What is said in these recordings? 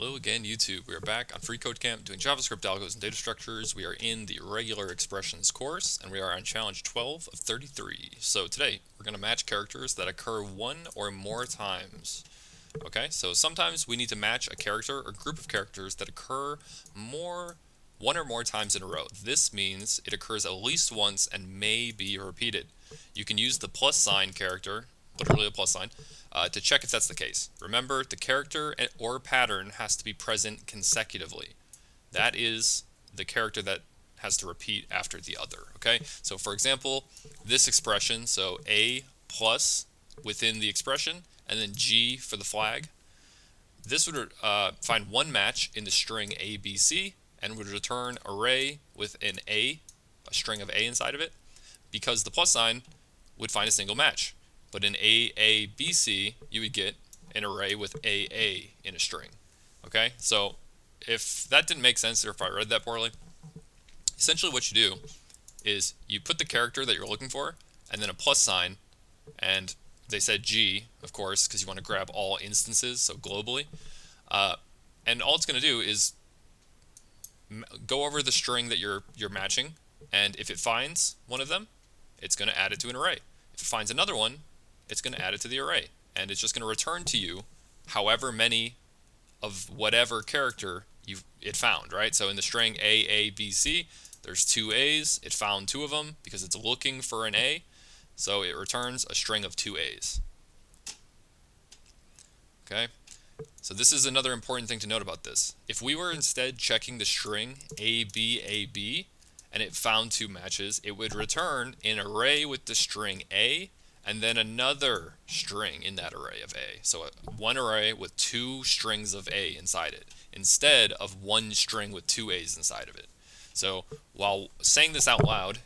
Hello again, YouTube. We are back on FreeCodeCamp doing JavaScript algos and data structures. We are in the regular expressions course, and we are on challenge 12 of 33. So today, we're going to match characters that occur one or more times. Okay, so sometimes we need to match a character or group of characters that occur one or more times in a row. This means it occurs at least once and may be repeated. You can use the plus sign character, literally a plus sign, to check if that's the case. Remember, the character or pattern has to be present consecutively. That is the character that has to repeat after the other, okay? So for example, this expression, so A plus within the expression, and then G for the flag, this would find one match in the string ABC and would return array with a string of A inside of it, because the plus sign would find a single match. But in AABC, you would get an array with AA in a string. Okay, so if that didn't make sense or if I read that poorly, essentially what you do is you put the character that you're looking for and then a plus sign, and they said G, of course, because you want to grab all instances, so globally. And all it's going to do is go over the string that you're matching, and if it finds one of them, it's going to add it to an array. If it finds another one, it's going to add it to the array, and it's just going to return to you however many of whatever character it found, right? So in the string AABC, there's two A's. It found two of them because it's looking for an A, so it returns a string of two A's. Okay, so this is another important thing to note about this. If we were instead checking the string ABAB and it found two matches, it would return an array with the string A and then another string in that array of A. So one array with two strings of A inside it, instead of one string with two A's inside of it. So while saying this out loud,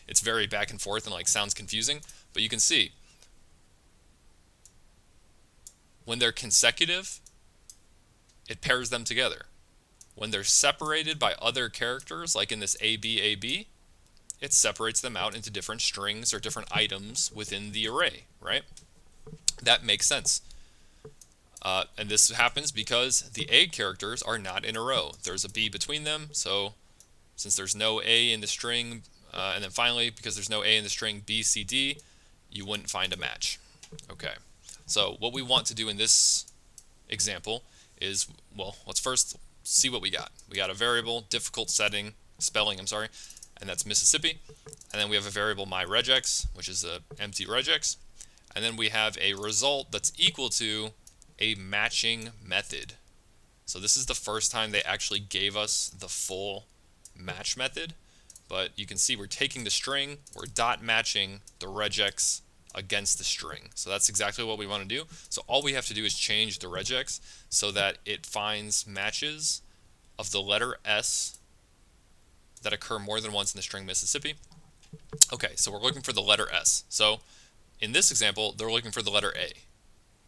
it's very back and forth and like sounds confusing, but you can see when they're consecutive, it pairs them together. When they're separated by other characters, like in this ABAB, it separates them out into different strings or different items within the array, right? That makes sense. And this happens because the A characters are not in a row. There's a B between them, so since there's no A in the string, and then finally, because there's no A in the string BCD, you wouldn't find a match. Okay, so what we want to do in this example is, well, let's first see what we got. We got a variable, difficult spelling, and that's Mississippi. And then we have a variable myRegEx, which is an empty regex. And then we have a result that's equal to a matching method. So this is the first time they actually gave us the full match method. But you can see we're taking the string, we're dot matching the regex against the string. So that's exactly what we want to do. So all we have to do is change the regex so that it finds matches of the letter S that occur more than once in the string Mississippi. Okay, so we're looking for the letter S. So in this example, they're looking for the letter A,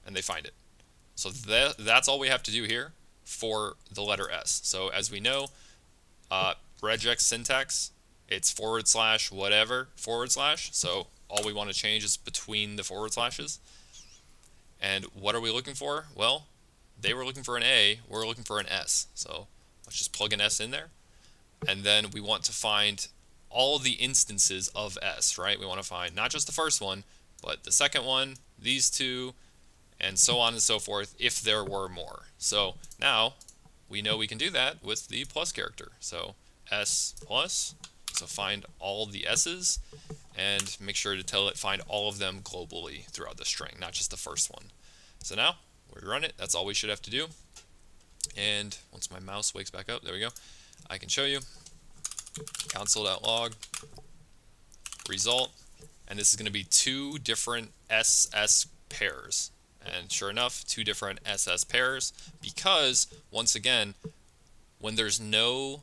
and they find it. So that's all we have to do here for the letter S. So as we know, regex syntax, it's / whatever /. So all we want to change is between the forward slashes. And what are we looking for? Well, they were looking for an A, we're looking for an S. So let's just plug an S in there. And then we want to find all the instances of S, right? We want to find not just the first one, but the second one, these two, and so on and so forth if there were more. So now we know we can do that with the plus character. So S plus, so find all the S's and make sure to tell it find all of them globally throughout the string, not just the first one. So now we run it, that's all we should have to do. And once my mouse wakes back up, there we go, I can show you console.log result, and this is going to be two different SS pairs, and sure enough, two different SS pairs, because once again, when there's no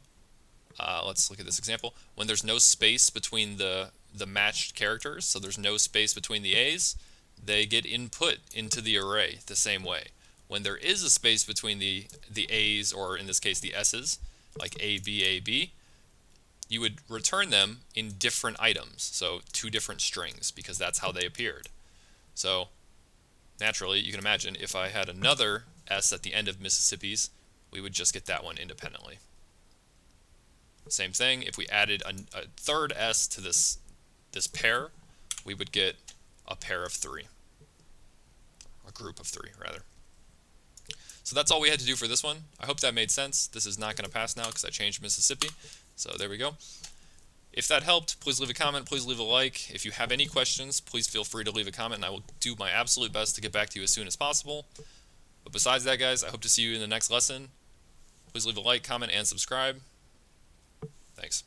let's look at this example, when there's no space between the matched characters, so there's no space between the A's, they get input into the array the same way. When there is a space between the A's, or in this case the S's, like ABAB, you would return them in different items, so two different strings, because that's how they appeared. So naturally, you can imagine if I had another S at the end of Mississippi's, we would just get that one independently. Same thing, if we added a third S to this pair, we would get a pair of 3. A group of 3, rather. So that's all we had to do for this one. I hope that made sense. This is not going to pass now because I changed Mississippi. So there we go. If that helped, please leave a comment, please leave a like. If you have any questions, please feel free to leave a comment, and I will do my absolute best to get back to you as soon as possible. But besides that, guys, I hope to see you in the next lesson. Please leave a like, comment, and subscribe. Thanks.